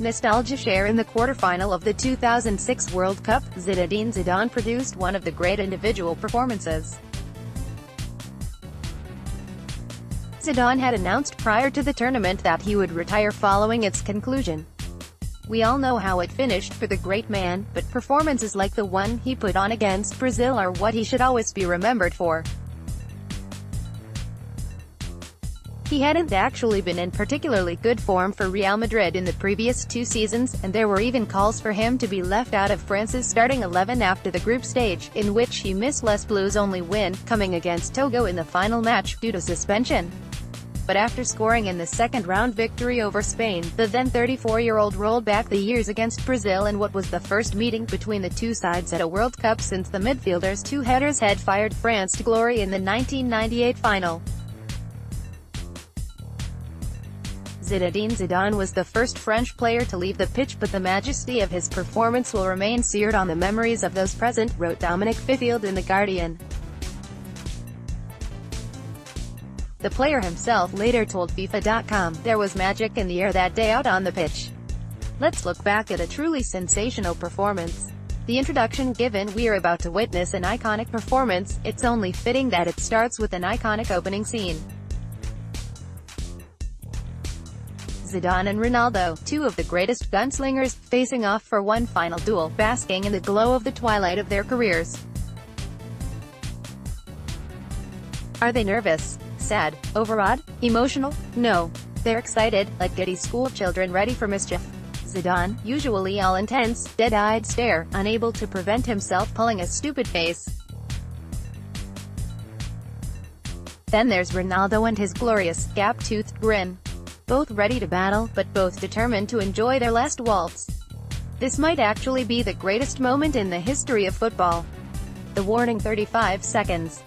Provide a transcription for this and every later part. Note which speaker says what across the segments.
Speaker 1: nostalgia share. In the quarterfinal of the 2006 World Cup, Zinedine Zidane produced one of the great individual performances. Zidane had announced prior to the tournament that he would retire following its conclusion. We all know how it finished for the great man, but performances like the one he put on against Brazil are what he should always be remembered for. He hadn't actually been in particularly good form for Real Madrid in the previous 2 seasons, and there were even calls for him to be left out of France's starting 11 after the group stage, in which he missed Les Bleus' only win, coming against Togo in the final match, due to suspension. But after scoring in the second-round victory over Spain, the then 34-year-old rolled back the years against Brazil in what was the first meeting between the two sides at a World Cup since the midfielder's 2 headers had fired France to glory in the 1998 final. Zinedine Zidane was the first French player to leave the pitch, but the majesty of his performance will remain seared on the memories of those present, wrote Dominic Fifield in The Guardian. The player himself later told FIFA.com, "There was magic in the air that day out on the pitch. Let's look back at a truly sensational performance. The introduction given, we are about to witness an iconic performance, it's only fitting that it starts with an iconic opening scene." Zidane and Ronaldo, 2 of the greatest gunslingers, facing off for one final duel, basking in the glow of the twilight of their careers. Are they nervous? Sad? Overawed? Emotional? No. They're excited, like giddy school children ready for mischief. Zidane, usually all intense, dead-eyed stare, unable to prevent himself pulling a stupid face. Then there's Ronaldo and his glorious, gap-toothed grin. Both ready to battle, but both determined to enjoy their last waltz. This might actually be the greatest moment in the history of football. The warning: 35 seconds.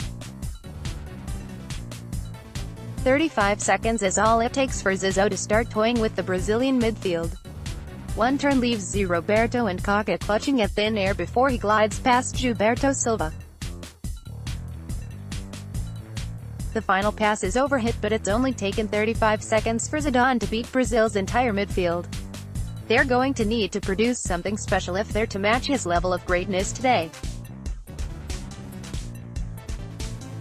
Speaker 1: 35 seconds is all it takes for Zizou to start toying with the Brazilian midfield. One turn leaves Roberto and Kaká clutching at thin air before he glides past Gilberto Silva. The final pass is overhit, but it's only taken 35 seconds for Zidane to beat Brazil's entire midfield. They're going to need to produce something special if they're to match his level of greatness today.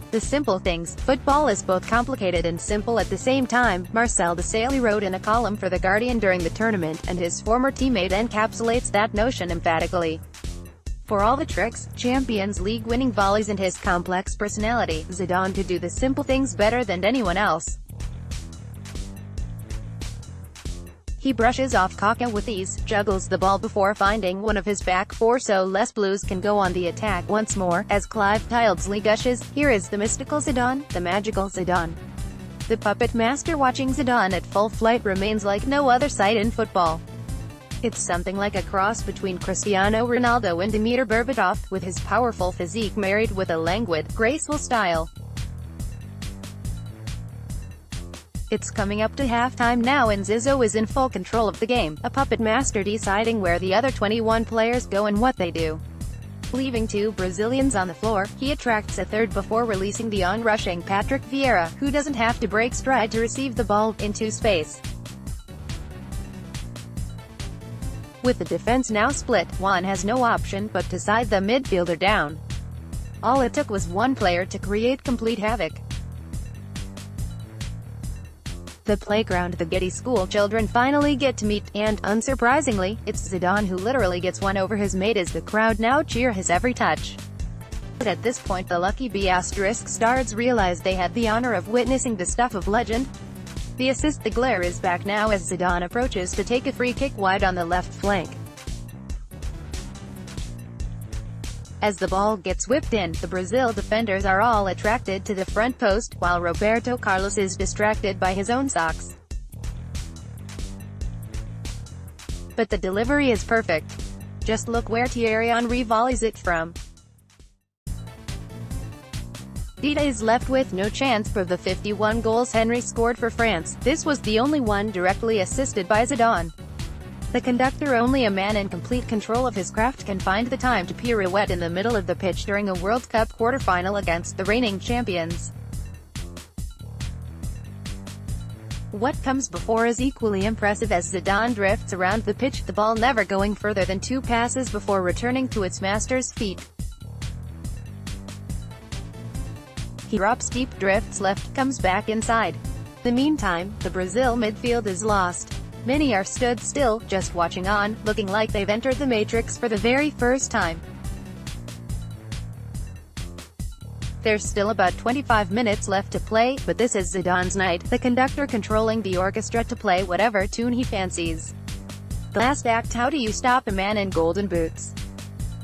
Speaker 1: The simple things. Football is both complicated and simple at the same time, Marcel Desailly wrote in a column for The Guardian during the tournament, and his former teammate encapsulates that notion emphatically. For all the tricks, Champions League-winning volleys and his complex personality, Zidane could do the simple things better than anyone else. He brushes off Kaká with ease, juggles the ball before finding one of his back four so Les Bleus can go on the attack once more. As Clive Tildesley gushes, "Here is the mystical Zidane, the magical Zidane." The puppet master watching Zidane at full flight remains like no other sight in football. It's something like a cross between Cristiano Ronaldo and Dimitar Berbatov, with his powerful physique married with a languid, graceful style. It's coming up to halftime now and Zizou is in full control of the game, a puppet master deciding where the other 21 players go and what they do. Leaving 2 Brazilians on the floor, he attracts a third before releasing the on-rushing Patrick Vieira, who doesn't have to break stride to receive the ball, into space. With the defense now split, one has no option but to side the midfielder down. All it took was one player to create complete havoc. The playground the giddy school children finally get to meet, and, unsurprisingly, it's Zidane who literally gets one over his mate as the crowd now cheer his every touch. But at this point the lucky B** stars realize they had the honor of witnessing the stuff of legend. The assist, the glare is back now as Zidane approaches to take a free kick wide on the left flank. As the ball gets whipped in, the Brazil defenders are all attracted to the front post, while Roberto Carlos is distracted by his own socks. But the delivery is perfect. Just look where Thierry Henry volleys it from. Dida is left with no chance for the 51 goals Henry scored for France. This was the only one directly assisted by Zidane. The conductor, only a man in complete control of his craft, can find the time to pirouette in the middle of the pitch during a World Cup quarterfinal against the reigning champions. What comes before is equally impressive as Zidane drifts around the pitch, the ball never going further than 2 passes before returning to its master's feet. He drops deep, drifts left, comes back inside. In the meantime, the Brazil midfield is lost. Many are stood still, just watching on, looking like they've entered the Matrix for the very first time. There's still about 25 minutes left to play, but this is Zidane's night, the conductor controlling the orchestra to play whatever tune he fancies. The last act. How do you stop a man in golden boots?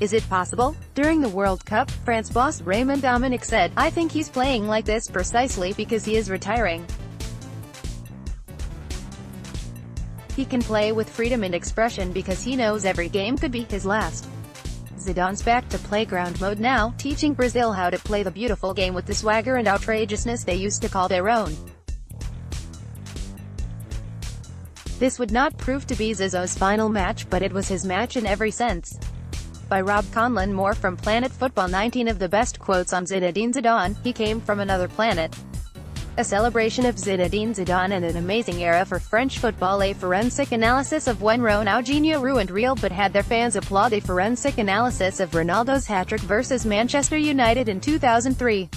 Speaker 1: Is it possible? During the World Cup, France boss Raymond Domenech said, "I think he's playing like this precisely because he is retiring. He can play with freedom and expression because he knows every game could be his last." Zidane's back to playground mode now, teaching Brazil how to play the beautiful game with the swagger and outrageousness they used to call their own. This would not prove to be Zizou's final match, but it was his match in every sense. By Rob Conlon. More from Planet Football. 19 of the best quotes on Zinedine Zidane: "He came from another planet." A celebration of Zinedine Zidane and an amazing era for French football. A forensic analysis of when Ronaldinho ruined Real but had their fans applaud. A forensic analysis of Ronaldo's hat-trick versus Manchester United in 2003.